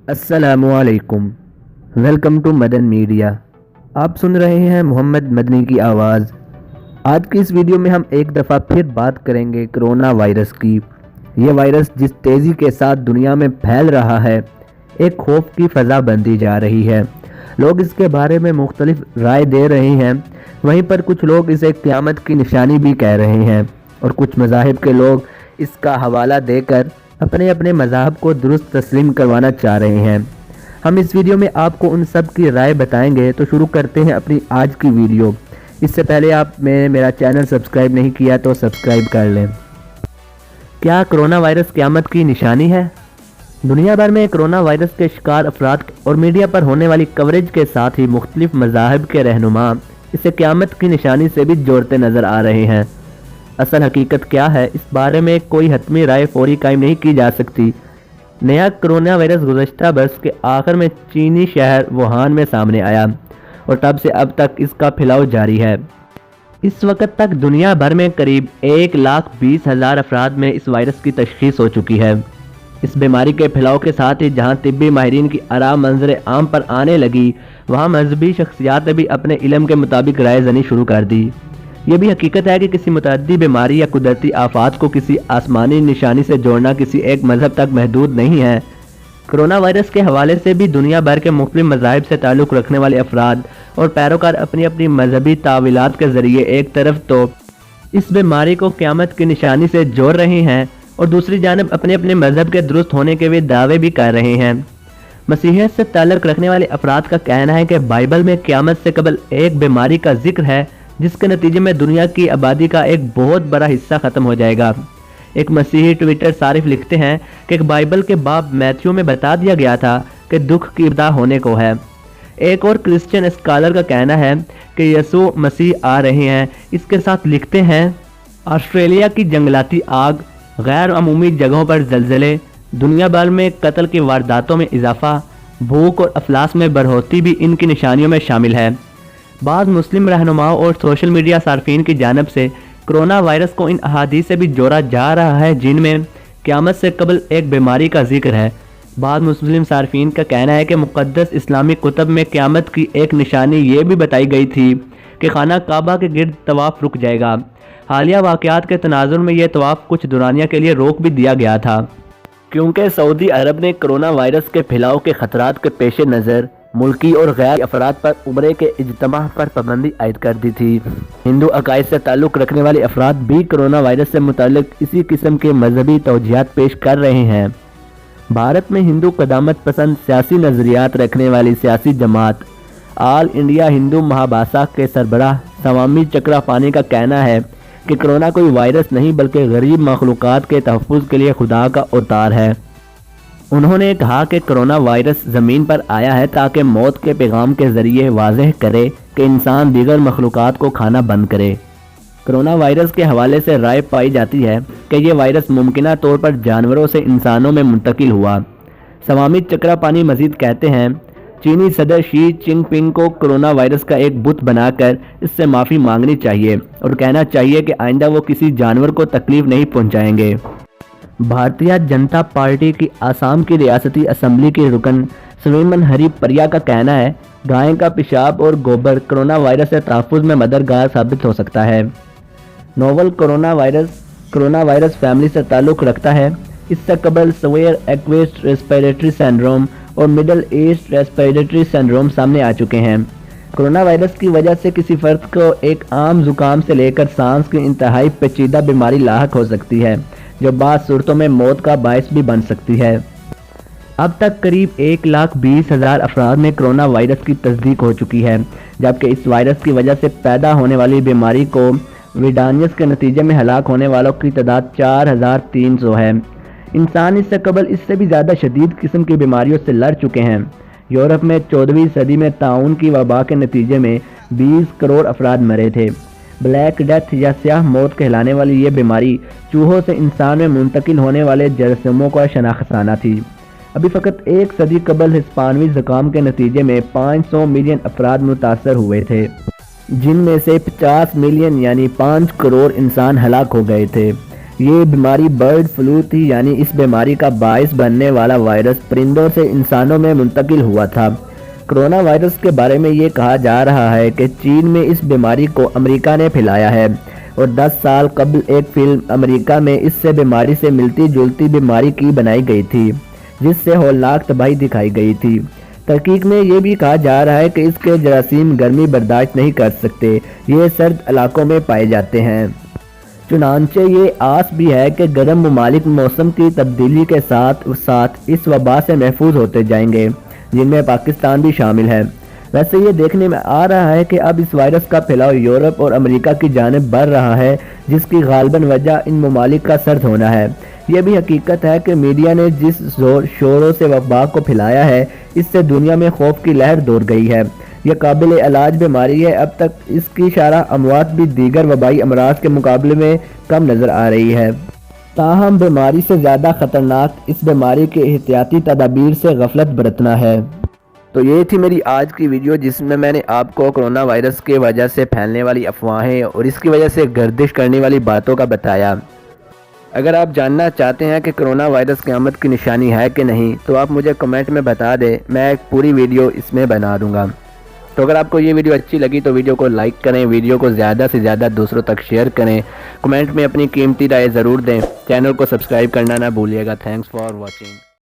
السلام علیکم، welcome to Madan media. آپ سن رہے ہیں محمد مدنی کی آواز۔ آج کی اس ویڈیو میں ہم ایک دفعہ پھر بات کریں گے کرونا وائرس کی۔ یہ وائرس جس تیزی کے ساتھ دنیا میں پھیل رہا ہے، ایک خوف کی فضا بنتی جا رہی ہے۔ لوگ اس کے بارے میں مختلف رائے دے رہے ہیں، وہیں پر کچھ لوگ اسے قیامت کی نشانی بھی کہہ رہے ہیں، اور کچھ مذاہب کے لوگ اس کا حوالہ دے کر اپنے مذہب کو درست تسلیم کروانا چاہ رہے ہیں۔ ہم اس ویڈیو میں آپ کو ان سب کی رائے بتائیں گے، تو شروع کرتے ہیں اپنی آج کی ویڈیو۔ اس سے پہلے آپ نے میرا چینل سبسکرائب نہیں کیا تو سبسکرائب کر لیں۔ کیا کرونا وائرس قیامت کی نشانی ہے؟ دنیا بھر میں کرونا وائرس کے شکار افراد اور میڈیا پر ہونے والی کوریج کے ساتھ ہی مختلف مذاہب کے رہنما اسے قیامت کی نشانی سے بھی جوڑتے نظر آ رہے ہیں۔ اصل حقیقت کیا ہے، اس بارے میں کوئی حتمی رائے فوری قائم نہیں کی جا سکتی۔ نیا کرونا وائرس گزشتہ برس کے آخر میں چینی شہر ووہان میں سامنے آیا، اور تب سے اب تک اس کا پھیلاؤ جاری ہے۔ اس وقت تک دنیا بھر میں قریب 1,20,000 افراد میں اس وائرس کی تشخیص ہو چکی ہے۔ اس بیماری کے پھیلاؤ کے ساتھ ہی جہاں طبی ماہرین کی آراء منظر عام پر آنے لگی، وہاں مذہبی شخصیات نے بھی اپنے علم کے مطابق رائے زنی شروع کر دی۔ یہ بھی حقیقت ہے کہ کسی متعدی بیماری یا قدرتی آفات کو کسی آسمانی نشانی سے جوڑنا کسی ایک مذہب تک محدود نہیں ہے۔ کرونا وائرس کے حوالے سے بھی دنیا بھر کے مختلف مذاہب سے تعلق رکھنے والے افراد اور پیروکار اپنی مذہبی تعویلات کے ذریعے ایک طرف تو اس بیماری کو قیامت کی نشانی سے جوڑ رہے ہیں، اور دوسری جانب اپنے مذہب کے درست ہونے کے بھی دعوے بھی کر رہے ہیں۔ مسیحیت سے تعلق رکھنے والے افراد کا کہنا ہے کہ بائبل میں قیامت سے قبل ایک بیماری کا ذکر ہے، جس کے نتیجے میں دنیا کی آبادی کا ایک بہت بڑا حصہ ختم ہو جائے گا۔ ایک مسیحی ٹویٹر صارف لکھتے ہیں کہ بائبل کے باب میتھیو میں بتا دیا گیا تھا کہ دکھ کی ابتدا ہونے کو ہے۔ ایک اور کرسچن اسکالر کا کہنا ہے کہ یسوع مسیح آ رہے ہیں۔ اس کے ساتھ لکھتے ہیں، آسٹریلیا کی جنگلاتی آگ، غیر عمومی جگہوں پر زلزلے، دنیا بھر میں قتل کی وارداتوں میں اضافہ، بھوک اور افلاس میں بڑھوتری بھی ان کی نشانیوں میں شامل ہے۔ بعض مسلم رہنماؤں اور سوشل میڈیا صارفین کی جانب سے کرونا وائرس کو ان احادیث سے بھی جوڑا جا رہا ہے جن میں قیامت سے قبل ایک بیماری کا ذکر ہے۔ بعض مسلم صارفین کا کہنا ہے کہ مقدس اسلامی کتب میں قیامت کی ایک نشانی یہ بھی بتائی گئی تھی کہ خانہ کعبہ کے گرد طواف رک جائے گا۔ حالیہ واقعات کے تناظر میں یہ طواف کچھ دورانیہ کے لیے روک بھی دیا گیا تھا، کیونکہ سعودی عرب نے کرونا وائرس کے پھیلاؤ کے خطرات کے پیش نظر ملکی اور غیر افراد پر عمرے کے اجتماع پر پابندی عائد کر دی تھی۔ ہندو عقائد سے تعلق رکھنے والے افراد بھی کرونا وائرس سے متعلق اسی قسم کے مذہبی توجیہات پیش کر رہے ہیں۔ بھارت میں ہندو قدامت پسند سیاسی نظریات رکھنے والی سیاسی جماعت آل انڈیا ہندو مہابھاشا کے سربراہ سوامی چکرا پانی کا کہنا ہے کہ کرونا کوئی وائرس نہیں بلکہ غریب مخلوقات کے تحفظ کے لیے خدا کا اوتار ہے۔ انہوں نے کہا کہ کرونا وائرس زمین پر آیا ہے تاکہ موت کے پیغام کے ذریعے واضح کرے کہ انسان دیگر مخلوقات کو کھانا بند کرے۔ کرونا وائرس کے حوالے سے رائے پائی جاتی ہے کہ یہ وائرس ممکنہ طور پر جانوروں سے انسانوں میں منتقل ہوا۔ سوامی چکرا پانی مزید کہتے ہیں، چینی صدر شی جن پنگ کو کرونا وائرس کا ایک بت بنا کر اس سے معافی مانگنی چاہیے اور کہنا چاہیے کہ آئندہ وہ کسی جانور کو تکلیف نہیں پہنچائیں گے۔ بھارتیہ جنتا پارٹی کی آسام کی ریاستی اسمبلی کے رکن سویمن ہری پریا کا کہنا ہے، گائے کا پیشاب اور گوبر کرونا وائرس سے تحفظ میں مددگار ثابت ہو سکتا ہے۔ نوول کرونا وائرس فیملی سے تعلق رکھتا ہے۔ اس سے قبل سویئر ایکویسٹ ریسپیریٹری سنڈروم اور مڈل ایسٹ ریسپیریٹری سنڈروم سامنے آ چکے ہیں۔ کرونا وائرس کی وجہ سے کسی فرد کو ایک عام زکام سے لے کر سانس کی انتہائی پیچیدہ بیماری لاحق ہو سکتی ہے، جو بعض صورتوں میں موت کا باعث بھی بن سکتی ہے۔ اب تک قریب 1,20,000 افراد میں کرونا وائرس کی تصدیق ہو چکی ہے، جبکہ اس وائرس کی وجہ سے پیدا ہونے والی بیماری کو ویڈانیس کے نتیجے میں ہلاک ہونے والوں کی تعداد 4,300 ہے۔ انسان اس سے قبل اس سے بھی زیادہ شدید قسم کی بیماریوں سے لڑ چکے ہیں۔ یورپ میں 14ویں صدی میں طاعون کی وبا کے نتیجے میں 20 کروڑ افراد مرے تھے۔ بلیک ڈیتھ یا سیاہ موت کہلانے والی یہ بیماری چوہوں سے انسان میں منتقل ہونے والے جراثیموں کا شناخسانہ تھی۔ ابھی فقط ایک صدی قبل ہسپانوی زکام کے نتیجے میں 500 ملین افراد متاثر ہوئے تھے، جن میں سے 50 ملین یعنی 5 کروڑ انسان ہلاک ہو گئے تھے۔ یہ بیماری برڈ فلو تھی، یعنی اس بیماری کا باعث بننے والا وائرس پرندوں سے انسانوں میں منتقل ہوا تھا۔ کرونا وائرس کے بارے میں یہ کہا جا رہا ہے کہ چین میں اس بیماری کو امریکہ نے پھیلایا ہے، اور 10 سال قبل ایک فلم امریکہ میں اس سے بیماری سے ملتی جلتی بیماری کی بنائی گئی تھی، جس سے ہولناک تباہی دکھائی گئی تھی۔ تحقیق میں یہ بھی کہا جا رہا ہے کہ اس کے جراثیم گرمی برداشت نہیں کر سکتے، یہ سرد علاقوں میں پائے جاتے ہیں۔ چنانچہ یہ آس بھی ہے کہ گرم ممالک موسم کی تبدیلی کے ساتھ ساتھ اس وبا سے محفوظ ہوتے جائیں گے، جن میں پاکستان بھی شامل ہے۔ ویسے یہ دیکھنے میں آ رہا ہے کہ اب اس وائرس کا پھیلاؤ یورپ اور امریکہ کی جانب بڑھ رہا ہے، جس کی غالباً وجہ ان ممالک کا سرد ہونا ہے۔ یہ بھی حقیقت ہے کہ میڈیا نے جس شوروں سے وبا کو پھیلایا ہے، اس سے دنیا میں خوف کی لہر دور گئی ہے۔ یہ قابل علاج بیماری ہے، اب تک اس کی شرح اموات بھی دیگر وبائی امراض کے مقابلے میں کم نظر آ رہی ہے۔ تاہم بیماری سے زیادہ خطرناک اس بیماری کے احتیاطی تدابیر سے غفلت برتنا ہے۔ تو یہ تھی میری آج کی ویڈیو، جس میں میں نے آپ کو کرونا وائرس کے وجہ سے پھیلنے والی افواہیں اور اس کی وجہ سے گردش کرنے والی باتوں کا بتایا۔ اگر آپ جاننا چاہتے ہیں کہ کرونا وائرس قیامت کی نشانی ہے کہ نہیں، تو آپ مجھے کمنٹ میں بتا دیں، میں ایک پوری ویڈیو اس میں بنا دوں گا۔ تو اگر آپ کو یہ ویڈیو اچھی لگی تو ویڈیو کو لائک کریں، ویڈیو کو زیادہ سے زیادہ دوسروں تک شیئر کریں، کمنٹ میں اپنی قیمتی رائے ضرور دیں، چینل کو سبسکرائب کرنا نہ بھولیے گا۔ Thanks for watching.